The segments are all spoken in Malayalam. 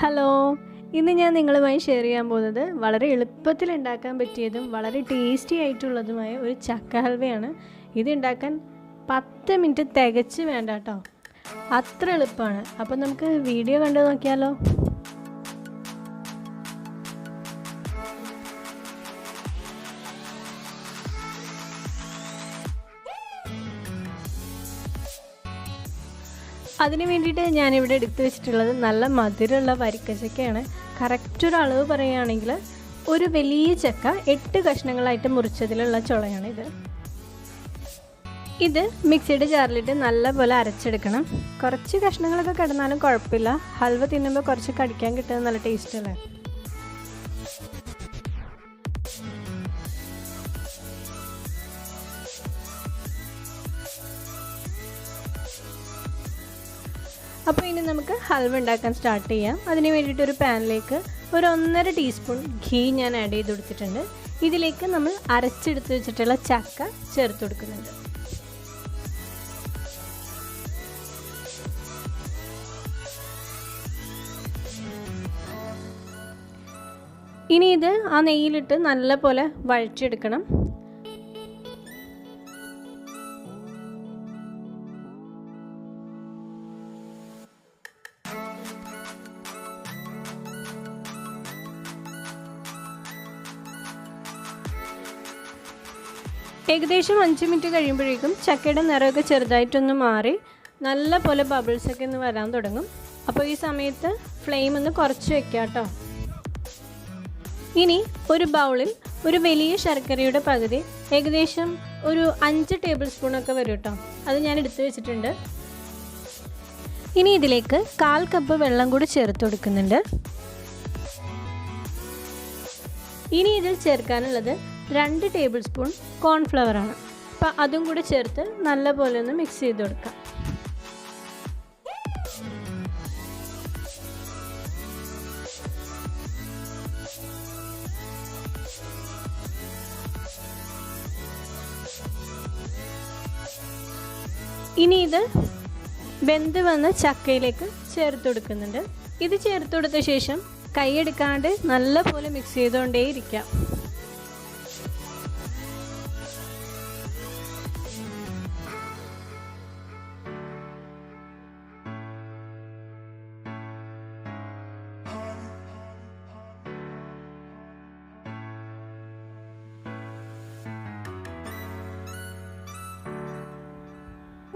ഹലോ, ഇന്ന് ഞാൻ നിങ്ങളുമായി ഷെയർ ചെയ്യാൻ പോകുന്നത് വളരെ എളുപ്പത്തിൽ ഉണ്ടാക്കാൻ പറ്റിയതും വളരെ ടേസ്റ്റി ആയിട്ടുള്ളതുമായ ഒരു ചക്ക ഹൽവയാണ്. ഇത് ഉണ്ടാക്കാൻ 10 മിനിറ്റ് തികച്ച് വേണ്ട കേട്ടോ, അത്ര എളുപ്പമാണ്. അപ്പോൾ നമുക്ക് വീഡിയോ കണ്ടു നോക്കിയാലോ. അതിന് വേണ്ടിയിട്ട് ഞാനിവിടെ എടുത്തു വെച്ചിട്ടുള്ളത് നല്ല മധുരമുള്ള വരിക്കച്ചക്കയാണ്. കറക്റ്റ് ഒരു അളവ് പറയുകയാണെങ്കിൽ ഒരു വലിയ ചക്ക 8 കഷ്ണങ്ങളായിട്ട് മുറിച്ചതിലുള്ള ചുളയാണിത്. ഇത് മിക്സിയുടെ ജാറിലിട്ട് നല്ലപോലെ അരച്ചെടുക്കണം. കുറച്ച് കഷ്ണങ്ങളൊക്കെ കിടന്നാലും കുഴപ്പമില്ല, ഹൽവ തിന്നുമ്പോൾ കുറച്ച് കടിക്കാൻ കിട്ടുന്നത് നല്ല ടേസ്റ്റ് അല്ലേ. അപ്പോൾ ഇനി നമുക്ക് ഹൽവ ഉണ്ടാക്കാൻ സ്റ്റാർട്ട് ചെയ്യാം. അതിന് വേണ്ടിയിട്ട് ഒരു പാനിലേക്ക് ഒരു 1.5 ടീസ്പൂൺ ഘീ ഞാൻ ആഡ് ചെയ്ത് കൊടുത്തിട്ടുണ്ട്. ഇതിലേക്ക് നമ്മൾ അരച്ചെടുത്ത് വെച്ചിട്ടുള്ള ചക്ക ചേർത്ത് കൊടുക്കുന്നുണ്ട്. ഇനി ഇത് ആ നെയ്യിലിട്ട് നല്ലപോലെ വഴറ്റിയെടുക്കണം. ഏകദേശം 5 മിനിറ്റ് കഴിയുമ്പോഴേക്കും ചക്കയുടെ നിറമൊക്കെ ചെറുതായിട്ടൊന്ന് മാറി നല്ല പോലെ ബബിൾസൊക്കെ ഒന്ന് വരാൻ തുടങ്ങും. അപ്പോൾ ഈ സമയത്ത് ഫ്ലെയിം ഒന്ന് കുറച്ച് വെക്കാം കേട്ടോ. ഇനി ഒരു ബൗളിൽ ഒരു വലിയ ശർക്കരയുടെ പകുതി, ഏകദേശം ഒരു 5 ടേബിൾ സ്പൂണൊക്കെ വരും കേട്ടോ, അത് ഞാൻ എടുത്തു വെച്ചിട്ടുണ്ട്. ഇനി ഇതിലേക്ക് 1/4 കപ്പ് വെള്ളം കൂടി ചേർത്ത് കൊടുക്കുന്നുണ്ട്. ഇനി ഇതിൽ ചേർക്കാനുള്ളത് 2 ടേബിൾ സ്പൂൺ കോൺഫ്ലവർ ആണ്. അപ്പോൾ അതും കൂടി ചേർത്ത് നല്ലപോലെ ഒന്ന് മിക്സ് ചെയ്ത് കൊടുക്കാം. ഇനി ഇത് വെന്ത് വന്ന ചക്കയിലേക്ക് ചേർത്ത് കൊടുക്കുന്നുണ്ട്. ഇത് ചേർത്ത് കൊടുത്ത ശേഷം കൈയെടുക്കാണ്ട് നല്ലപോലെ മിക്സ് ചെയ്തുകൊണ്ടേയിരിക്കാം.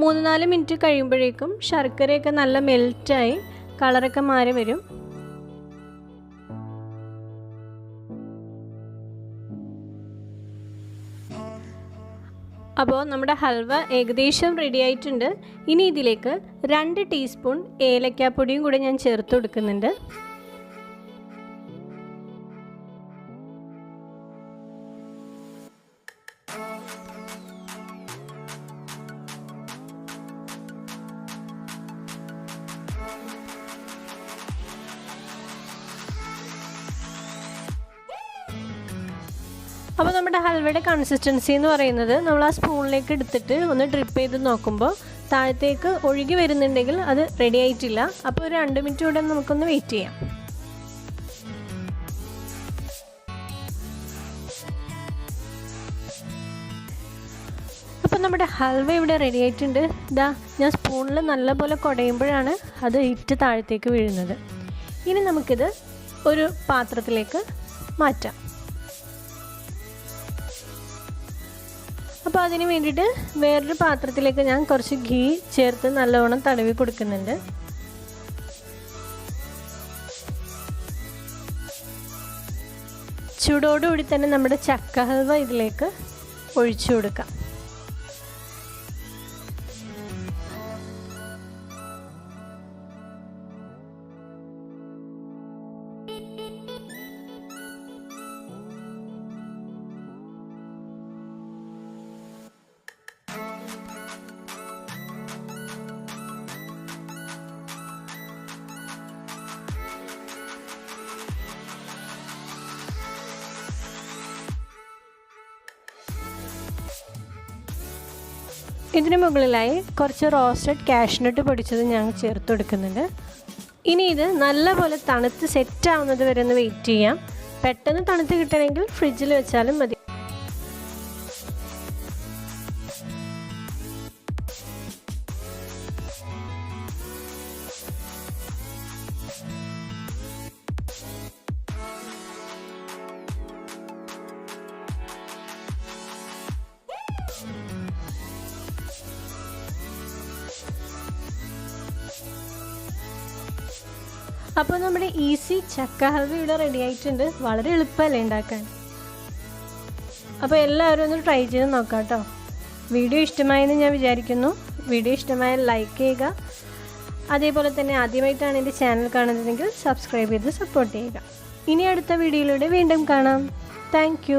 മൂന്ന് 4 മിനിറ്റ് കഴിയുമ്പോഴേക്കും ശർക്കരയൊക്കെ നല്ല മെൽറ്റായി കളറൊക്കെ മാറി വരും. അപ്പോൾ നമ്മുടെ ഹൽവ ഏകദേശം റെഡി ആയിട്ടുണ്ട്. ഇനി ഇതിലേക്ക് 2 ടീസ്പൂൺ ഏലക്കാപ്പൊടിയും കൂടി ഞാൻ ചേർത്ത് കൊടുക്കുന്നുണ്ട്. അപ്പോൾ നമ്മുടെ ഹൽവയുടെ കൺസിസ്റ്റൻസി എന്ന് പറയുന്നത് നമ്മൾ ആ സ്പൂണിലേക്ക് എടുത്തിട്ട് ഒന്ന് ഡ്രിപ്പ് ചെയ്ത് നോക്കുമ്പോൾ താഴത്തേക്ക് ഒഴുകി വരുന്നുണ്ടെങ്കിൽ അത് റെഡി ആയിട്ടില്ല. അപ്പോൾ ഒരു 2 മിനിറ്റ് കൂടെ നമുക്കൊന്ന് വെയിറ്റ് ചെയ്യാം. അപ്പോൾ നമ്മുടെ ഹൽവ ഇവിടെ റെഡി ആയിട്ടുണ്ട്. ഇതാ ഞാൻ സ്പൂണിൽ നല്ലപോലെ കുടയുമ്പോഴാണ് അത് ഇറ്റ് താഴത്തേക്ക് വീഴുന്നത്. ഇനി നമുക്കിത് ഒരു പാത്രത്തിലേക്ക് മാറ്റാം. അപ്പോൾ അതിന് വേണ്ടിയിട്ട് വേറൊരു പാത്രത്തിലേക്ക് ഞാൻ കുറച്ച് ഘീ ചേർത്ത് നല്ലവണ്ണം തടവി കൊടുക്കുന്നുണ്ട്. ചൂടോടുകൂടി തന്നെ നമ്മുടെ ചക്ക ഹൽവ ഇതിലേക്ക് ഒഴിച്ചു കൊടുക്കാം. ഇതിന് മുകളിലായി കുറച്ച് റോസ്റ്റഡ് കാഷ്നട്ട് പൊടിച്ചത് ഞാൻ ചേർത്ത് കൊടുക്കുന്നുണ്ട്. ഇനി ഇത് നല്ലപോലെ തണുത്ത് സെറ്റ് ആവുന്നത് വരെ ഒന്ന് വെയിറ്റ് ചെയ്യാം. പെട്ടെന്ന് തണുത്ത് കിട്ടണമെങ്കിൽ ഫ്രിഡ്ജിൽ വെച്ചാലും മതി. അപ്പോൾ നമ്മുടെ ഈസി ചക്ക ഹൽവ ഇവിടെ റെഡി ആയിട്ടുണ്ട്. വളരെ എളുപ്പമല്ലേ ഉണ്ടാക്കാൻ. അപ്പോൾ എല്ലാവരും ഒന്ന് ട്രൈ ചെയ്ത് നോക്കാം കേട്ടോ. വീഡിയോ ഇഷ്ടമായെന്ന് ഞാൻ വിചാരിക്കുന്നു. വീഡിയോ ഇഷ്ടമായാൽ ലൈക്ക് ചെയ്യുക. അതേപോലെ തന്നെ ആദ്യമായിട്ടാണ് എൻ്റെ ചാനൽ കാണുന്നതെങ്കിൽ സബ്സ്ക്രൈബ് ചെയ്ത് സപ്പോർട്ട് ചെയ്യുക. ഇനി അടുത്ത വീഡിയോയിലൂടെ വീണ്ടും കാണാം. താങ്ക്